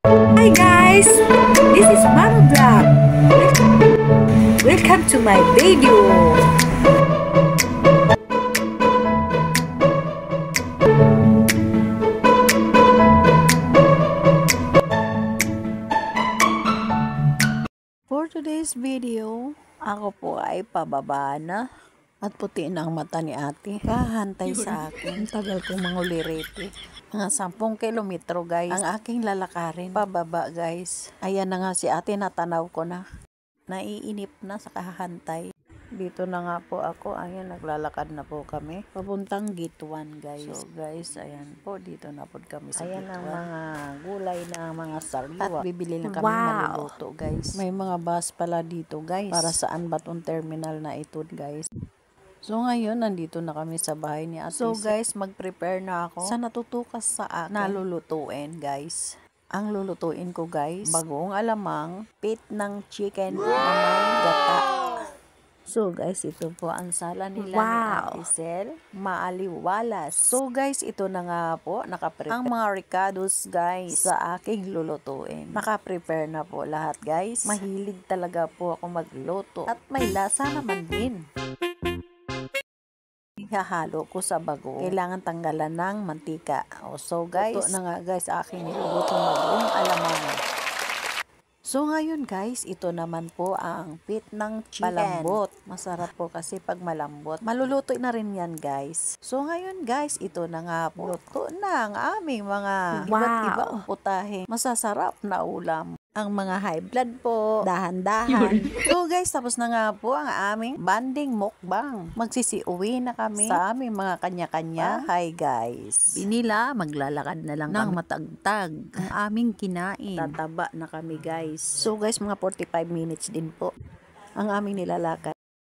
Hi guys, this is Mama Vlog. Welcome to my video. For today's video, ako po ay pababa na at puti na ang mata ni ate. Kahantay sa akin. Ang tagal kong mangulirete. Mga 10 kilometro guys. Ang aking lalakarin. Pababa guys. Ayan na nga si ate, natanaw ko na. Naiinip na sa kahantay. Dito na nga po ako. Ayan, naglalakad na po kami. Papuntang Gate 1 guys. So guys, ayan po. Dito na po kami sa Gate 1. Ayan ang mga gulay na mga sariwa. At bibili na kami maluluto guys. May mga bus pala dito guys. Para saan ba tong terminal na ito guys. So ngayon, nandito na kami sa bahay ni ate. So guys, mag-prepare na ako sa natutukas sa akin na lulutuin guys. Ang lulutuin ko guys, bagoong alamang, pit ng chicken na may gata. So guys, ito po ang sala nila ni Ate Sel, maaliwalas. So guys, ito na nga po, nakaprepare ang mga ricados guys sa aking lulutuin. Nakaprepare na po lahat guys. Mahilig talaga po ako magluto at may lasa naman din. Ihahalo ko sa bago. Kailangan tanggalan ng mantika. So guys, ito na nga guys, aking nilulutong bagoong alamang. So ngayon guys, ito naman po ang pit ng chicken. Malambot. Masarap po kasi pag malambot. Maluluto na rin yan guys. So ngayon guys, ito na nga po. Luto na ang aming mga iba't ibang putahe. Masasarap na ulam. Ang mga high blood po, dahan-dahan. So guys, tapos na nga po ang aming banding mukbang. Magsisiuwi na kami sa aming mga kanya-kanya. Hi guys. Binila, maglalakad na lang ng matagtag. Ang aming kinain. Tataba na kami guys. So guys, mga 45 minutes din po ang aming nilalakad.